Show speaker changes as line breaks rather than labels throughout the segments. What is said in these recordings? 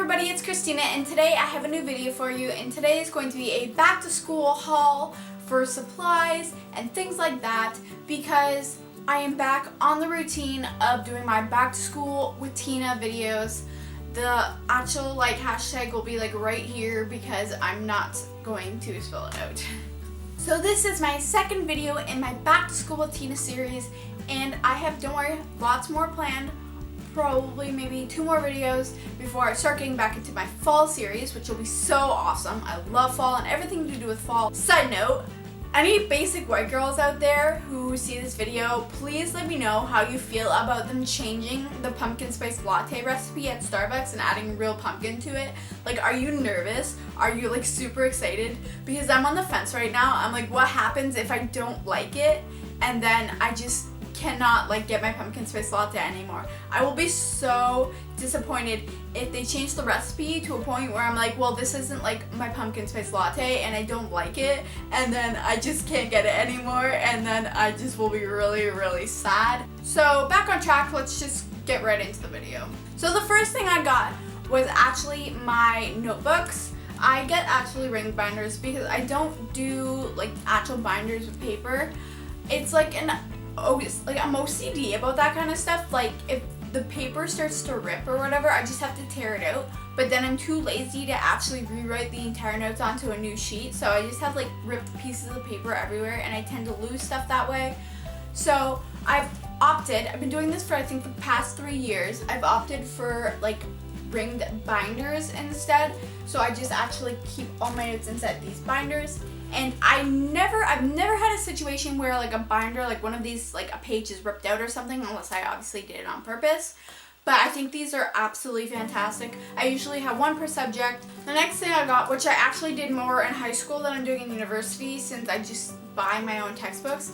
everybody, it's Christina, and today I have a new video for you, and today is going to be a back to school haul for supplies and things like that, because I am back on the routine of doing my back to school with Tina videos. The actual hashtag will be right here because I'm not going to spell it out. So this is my second video in my back to school with Tina series, and I have, don't worry, lots more planned. Probably maybe 2 more videos before I start getting back into my fall series, which will be so awesome. I love fall and everything to do with fall. Side note, any basic white girls out there who see this video, please let me know how you feel about them changing the pumpkin spice latte recipe at Starbucks and adding real pumpkin to it. Are you nervous? Are you super excited? Because I'm on the fence right now. I'm what happens if I don't like it and then I just cannot get my pumpkin spice latte anymore? I will be so disappointed if they change the recipe to a point where I'm well, this isn't my pumpkin spice latte and I don't like it, and then I just can't get it anymore, and then I just will be really, really sad. So back on track, let's just get right into the video. So the first thing I got was actually my notebooks. I get actually ring binders because I don't do actual binders with paper. It's I'm OCD about that kind of stuff. If the paper starts to rip or whatever, I just have to tear it out. But then I'm too lazy to actually rewrite the entire notes onto a new sheet, so I just have ripped pieces of paper everywhere, and I tend to lose stuff that way. So I've been doing this for I think the past 3 years. I've opted for ringed binders instead. So I just actually keep all my notes inside these binders. And I've never had a situation where a binder, one of these, a page is ripped out or something, unless I obviously did it on purpose. But I think these are absolutely fantastic. I usually have 1 per subject. The next thing I got, which I actually did more in high school than I'm doing in university since I just buy my own textbooks,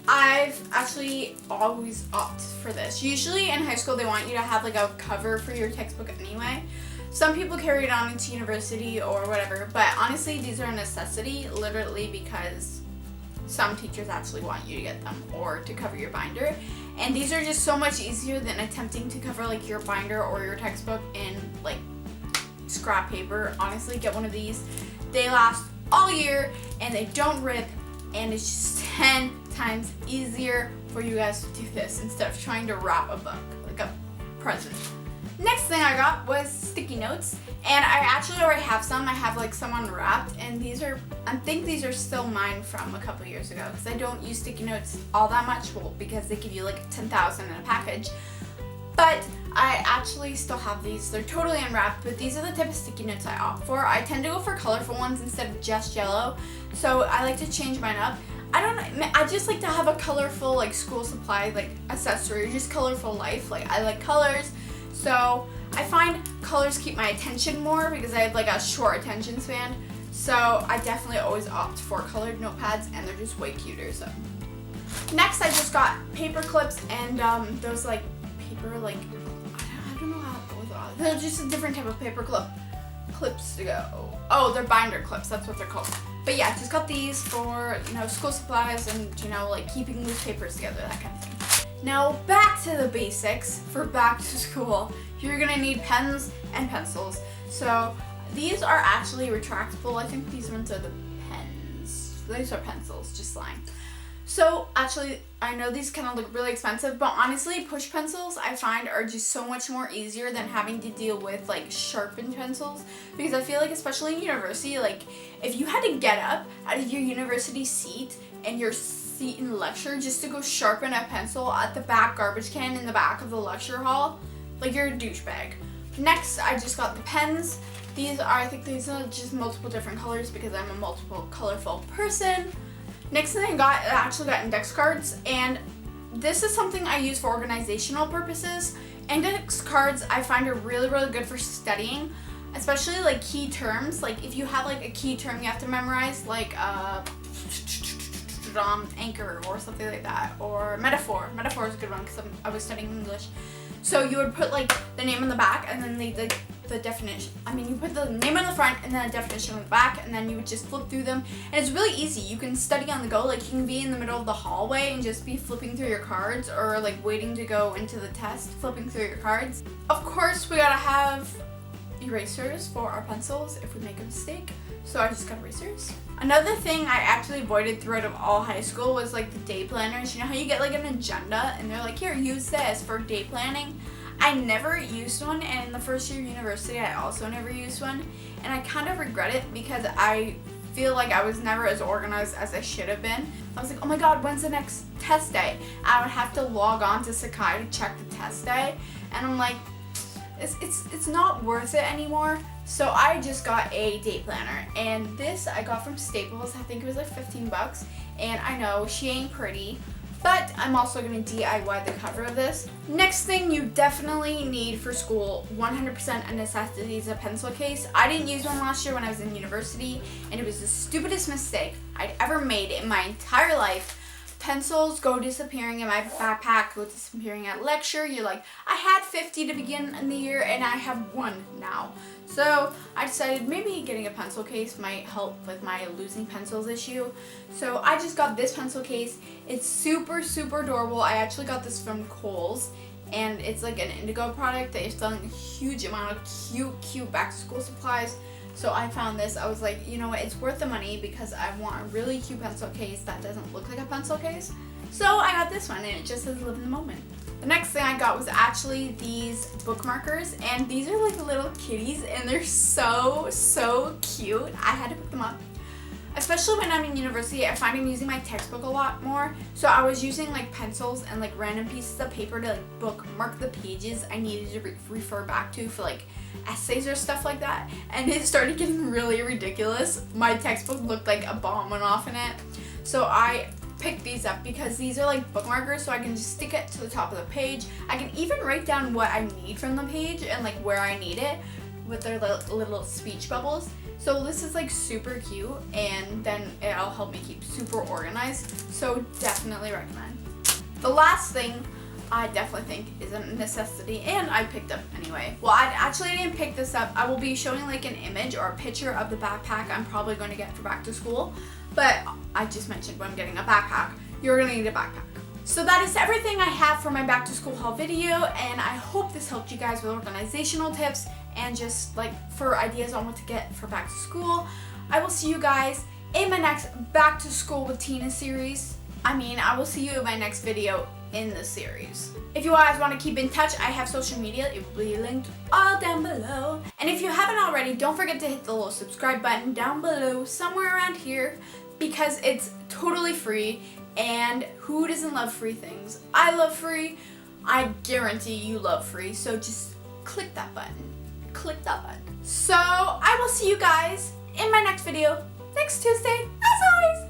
I've actually always opted for this. Usually in high school they want you to have a cover for your textbook anyway. Some people carry it on into university or whatever, but honestly these are a necessity, literally, because some teachers actually want you to get them or to cover your binder. And these are just so much easier than attempting to cover your binder or your textbook in scrap paper. Honestly, get one of these. They last all year and they don't rip, and it's just 10 times easier for you guys to do this instead of trying to wrap a book like a present. Next thing I got was sticky notes, and I actually already have some. I have some unwrapped, and I think these are still mine from a couple years ago, because I don't use sticky notes all that much, because they give you 10,000 in a package. But I actually still have these. They're totally unwrapped, but these are the type of sticky notes I opt for. I tend to go for colorful ones instead of just yellow, so I like to change mine up. I don't know, I just like to have a colorful school supply accessory, just colorful life. I like colors. So I find colors keep my attention more because I have a short attention span. So I definitely always opt for colored notepads, and they're just way cuter. So next I just got paper clips, and those paper I don't know how those are. They're just a different type of paper clips to go. Oh, they're binder clips. That's what they're called. But yeah, just got these for school supplies and keeping loose papers together, that kind of thing. Now back to the basics for back to school. You're gonna need pens and pencils. So these are actually retractable. I think these ones are the pens. These are pencils, just lying. So actually, I know these kind of look really expensive, but honestly, push pencils I find are just so much more easier than having to deal with sharpened pencils, because I feel especially in university, if you had to get up out of your university seat and your seat in lecture just to go sharpen a pencil at the back garbage can in the back of the lecture hall, you're a douchebag. Next, I just got the pens. I think these are just multiple different colors because I'm a multiple colorful person. Next thing I actually got index cards, and this is something I use for organizational purposes. Index cards I find are really, really good for studying, especially key terms. If you have a key term you have to memorize, anchor or something like that, or metaphor. Metaphor is a good one because I was studying English. So you would put the name on the back, and then the definition. You put the name on the front and then a definition on the back, and then you would just flip through them. And it's really easy. You can study on the go. You can be in the middle of the hallway and just be flipping through your cards, or waiting to go into the test, flipping through your cards. Of course, you erasers for our pencils if we make a mistake. So I just got erasers. Another thing I actually avoided throughout of all high school was like the day planners. You know how you get like an agenda and they're like, here, use this for day planning? I never used one, and in the first year of university I also never used one, and I kind of regret it because I feel like I was never as organized as I should have been. I was like, oh my god, when's the next test day? I would have to log on to Sakai to check the test day, and I'm like, it's not worth it anymore. So I just got a day planner, and this I got from Staples. I think it was like 15 bucks, and I know she ain't pretty, but I'm also going to DIY the cover of this. Next thing you definitely need for school, 100% a necessity, is a pencil case. I didn't use one last year when I was in university, and it was the stupidest mistake I'd ever made in my entire life. Pencils go disappearing in my backpack, go disappearing at lecture. You're like, I had 50 to begin in the year and I have 1 now. So I decided maybe getting a pencil case might help with my losing pencils issue. So I just got this pencil case. It's super, super adorable. I actually got this from Kohl's, and it's like an Indigo product. They're selling a huge amount of cute back to school supplies. So I found this. I was like, you know what, it's worth the money because I want a really cute pencil case that doesn't look like a pencil case. So I got this one, and it just says live in the moment. The next thing I got was actually these bookmarkers, and these are like little kitties, and they're so cute. I had to pick them up. Especially when I'm in university, I find I'm using my textbook a lot more. So I was using like pencils and like random pieces of paper to like bookmark the pages I needed to refer back to for like essays or stuff like that. And it started getting really ridiculous. My textbook looked like a bomb went off in it. So I picked these up because these are like bookmarkers, so I can just stick it to the top of the page. I can even write down what I need from the page and like where I need it with their little speech bubbles. So this is like super cute, and then it'll help me keep super organized. So definitely recommend. The last thing I definitely think is a necessity, and I picked up anyway. Well, I didn't pick this up. I will be showing like an image or a picture of the backpack I'm probably going to get for back to school. But I just mentioned when I'm getting a backpack, you're going to need a backpack. So that is everything I have for my back to school haul video, and I hope this helped you guys with organizational tips and just like for ideas on what to get for back to school. I will see you guys in my next Back to School with Tina series. I will see you in my next video in the series. If you guys want to keep in touch, I have social media. It will be linked all down below. And if you haven't already, don't forget to hit the little subscribe button down below, somewhere around here, because it's totally free. And who doesn't love free things? I love free. I guarantee you love free. So just click that button. Click that button. So I will see you guys in my next video next Tuesday, as always.